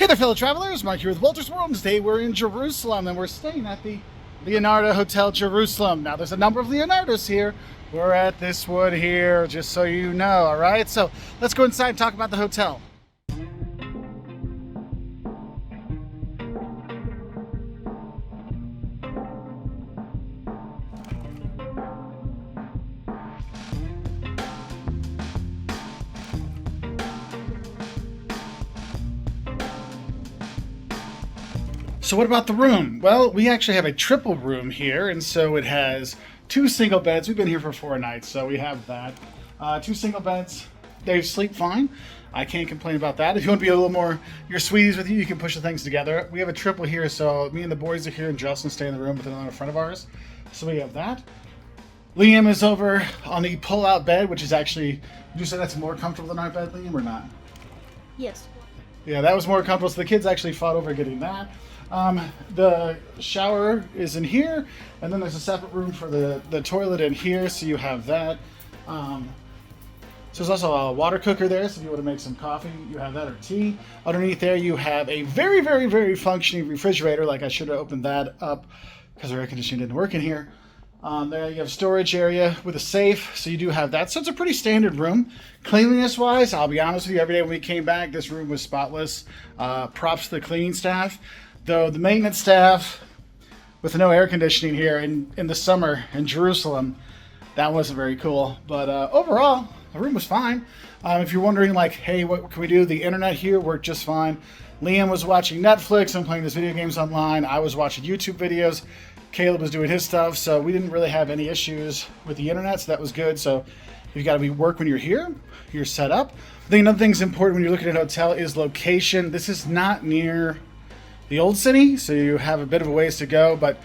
Hey there, fellow travelers. Mark here with Walter's World. Today we're in Jerusalem and we're staying at the Leonardo Hotel Jerusalem. Now, there's a number of Leonardos here. We're at this one here, just so you know, all right? So let's go inside and talk about the hotel. So what about the room? Well, we actually have a triple room here, and so it has two single beds. We've been here for 4 nights, so we have that. 2 single beds. They sleep fine. I can't complain about that. If you want to be a little more, your sweeties with you, you can push the things together. We have a triple here, so me and the boys are here, and Justin stay in the room with another friend of ours. So we have that. Liam is over on the pull-out bed, which is actually, would you say that's more comfortable than our bed, Liam, or not? Yes. Yeah, that was more comfortable, so the kids actually fought over getting that. The shower is in here, and then there's a separate room for the toilet in here, so you have that. So there's also a water cooker there, so if you want to make some coffee, you have that, or tea. Underneath there, you have a very, very, very functioning refrigerator. Like, I should have opened that up because our air conditioning didn't work in here. There you have storage area with a safe, so you do have that. So it's a pretty standard room. Cleanliness-wise, I'll be honest with you, every day when we came back, this room was spotless. Props to the cleaning staff. Though the maintenance staff, with no air conditioning here in the summer in Jerusalem, that wasn't very cool. But overall, the room was fine. If you're wondering, like, hey, what can we do? The internet here worked just fine. Liam was watching Netflix and playing his video games online. I was watching YouTube videos. Caleb was doing his stuff. So we didn't really have any issues with the internet, so that was good. So if you got to work when you're here, you're set up. I think another thing that's important when you're looking at a hotel is location. This is not near the old city, so you have a bit of a ways to go, but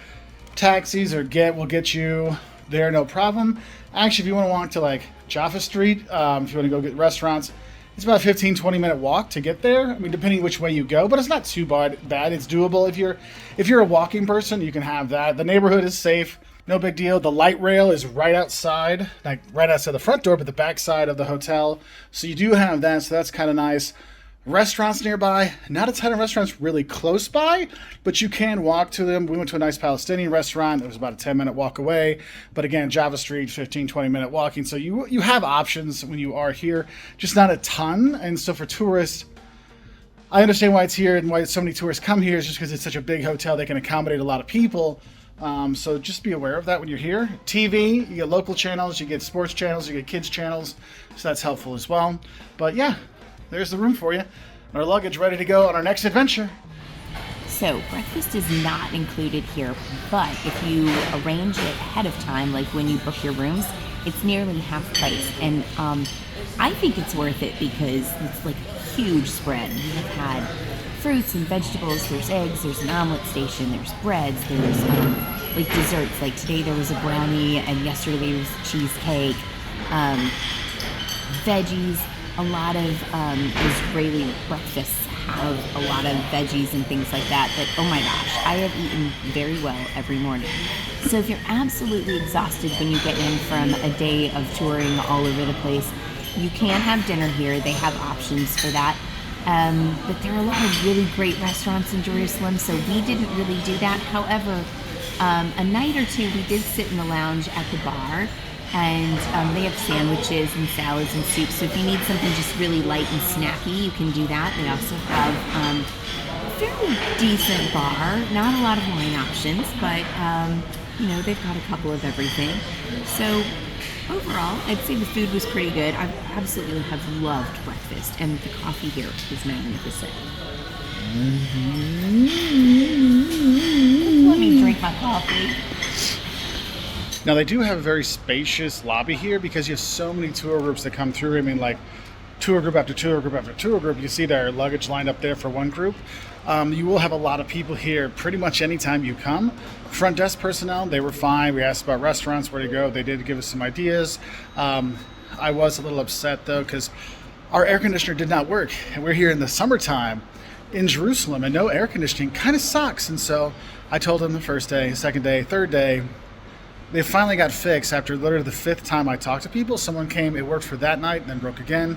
taxis or will get you there, no problem. Actually, if you want to walk to like Jaffa Street, if you want to go get restaurants, it's about a 15-20 minute walk to get there. I mean, depending which way you go, but it's not too bad. It's doable. If you're a walking person, you can have that. The neighborhood is safe, no big deal. The light rail is right outside, like right outside the front door, but the back side of the hotel. So you do have that, so that's kind of nice. Restaurants nearby, not a ton of restaurants really close by, but you can walk to them. We went to a nice Palestinian restaurant. It was about a 10-minute walk away. But again, Java Street, 15-20 minute walking. So you have options when you are here, just not a ton. And so for tourists, I understand why it's here and why so many tourists come here is just because it's such a big hotel. They can accommodate a lot of people. So just be aware of that when you're here. TV, you get local channels, you get sports channels, you get kids channels. So that's helpful as well. But yeah, there's the room for you. Our luggage ready to go on our next adventure. So breakfast is not included here, but if you arrange it ahead of time, like when you book your rooms, it's nearly half price. And I think it's worth it because it's like a huge spread. We have had fruits and vegetables, there's eggs, there's an omelet station, there's breads, there's like desserts. Like today there was a brownie and yesterday there was cheesecake, veggies. A lot of Israeli breakfasts have a lot of veggies and things like that, but oh my gosh, I have eaten very well every morning. So if you're absolutely exhausted when you get in from a day of touring all over the place, you can have dinner here. They have options for that. But there are a lot of really great restaurants in Jerusalem, so we didn't really do that. However, a night or two we did sit in the lounge at the bar, and they have sandwiches and salads and soups. So if you need something just really light and snacky, you can do that. They also have a fairly decent bar. Not a lot of wine options, but they've got a couple of everything. So overall, I'd say the food was pretty good. I absolutely have loved breakfast, and the coffee here is magnificent. Let me drink my coffee. Now, they do have a very spacious lobby here because you have so many tour groups that come through. I mean, like tour group after tour group after tour group. You see their luggage lined up there for one group. You will have a lot of people here pretty much anytime you come. Front desk personnel, they were fine. We asked about restaurants, where to go. They did give us some ideas. I was a little upset, though, because our air conditioner did not work. And we're here in the summertime in Jerusalem, and no air conditioning kind of sucks. And so I told them the first day, second day, third day, they finally got fixed after literally the 5th time I talked to people. Someone came, it worked for that night, and then broke again.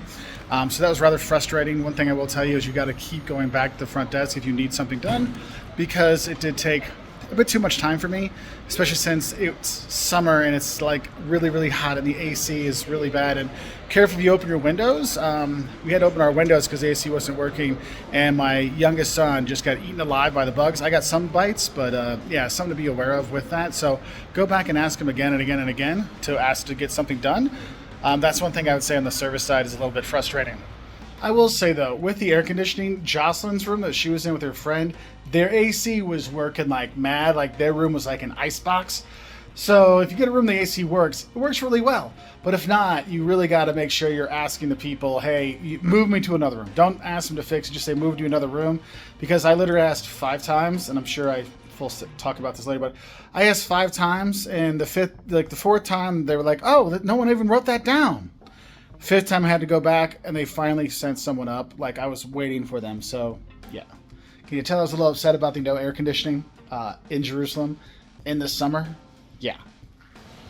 So that was rather frustrating. One thing I will tell you is you got to keep going back to the front desk if you need something done, because it did take a bit too much time for me, especially since it's summer and it's like really, really hot and the AC is really bad. And careful if you open your windows. We had to open our windows because the AC wasn't working, and my youngest son just got eaten alive by the bugs. I got some bites, but yeah, something to be aware of with that. So go back and ask him again and again and again to ask to get something done. That's one thing I would say on the service side is a little bit frustrating. I will say though, with the air conditioning, Jocelyn's room that she was in with her friend, their AC was working like mad. Like their room was like an ice box. So if you get a room the AC works, it works really well. But if not, you really got to make sure you're asking the people, hey, move me to another room. Don't ask them to fix it, just say move to another room. Because I literally asked 5 times, and I'm sure I will talk about this later, but I asked 5 times, and the 4th time they were like, oh, no one even wrote that down. 5th time I had to go back, and they finally sent someone up. Like I was waiting for them. So yeah, can you tell I was a little upset about the no air conditioning in Jerusalem in the summer? Yeah.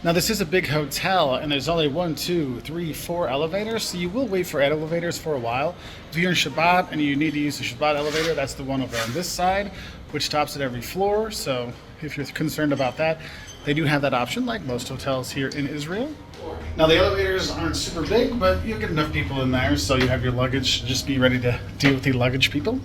Now this is a big hotel, and there's only 1, 2, 3, 4 elevators, so you will wait for elevators for a while. If you're in Shabbat and you need to use the Shabbat elevator, that's the one over on this side, which stops at every floor. So if you're concerned about that, they do have that option, like most hotels here in Israel. Now the elevators aren't super big, but you'll get enough people in there, so you have your luggage. Just be ready to deal with the luggage people.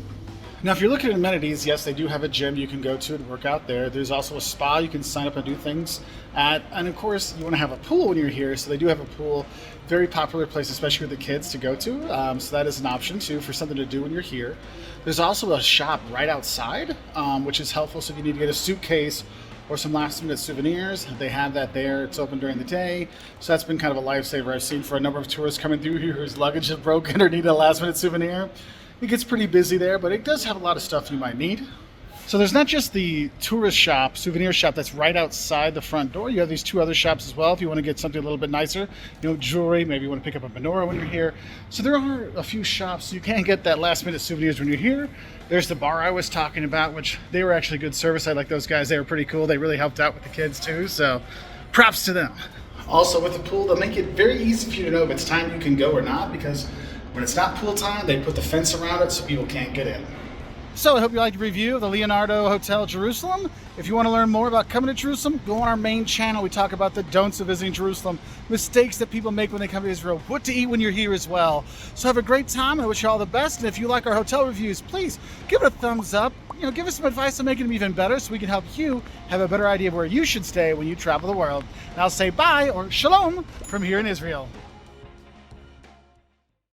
Now, if you're looking at amenities, yes, they do have a gym you can go to and work out there. There's also a spa you can sign up and do things at. And of course, you want to have a pool when you're here, so they do have a pool. Very popular place, especially with the kids, to go to. So that is an option, too, for something to do when you're here. There's also a shop right outside, which is helpful. So if you need to get a suitcase or some last-minute souvenirs, they have that there. It's open during the day. So that's been kind of a lifesaver I've seen for a number of tourists coming through here whose luggage is broken or need a last-minute souvenir. It gets pretty busy there, but it does have a lot of stuff you might need. So there's not just the tourist shop, souvenir shop that's right outside the front door. You have these 2 other shops as well if you want to get something a little bit nicer. You know, jewelry, maybe you want to pick up a menorah when you're here. So there are a few shops you can get that last minute souvenirs when you're here. There's the bar I was talking about, which they were actually good service. I like those guys. They were pretty cool. They really helped out with the kids too. So props to them. Also with the pool, they'll make it very easy for you to know if it's time you can go or not, because when it's not pool time, they put the fence around it so people can't get in. So I hope you liked the review of the Leonardo Hotel Jerusalem. If you want to learn more about coming to Jerusalem, go on our main channel. We talk about the don'ts of visiting Jerusalem, mistakes that people make when they come to Israel, what to eat when you're here as well. So have a great time, and I wish you all the best. And if you like our hotel reviews, please give it a thumbs up. You know, give us some advice on making them even better so we can help you have a better idea of where you should stay when you travel the world. And I'll say bye or shalom from here in Israel.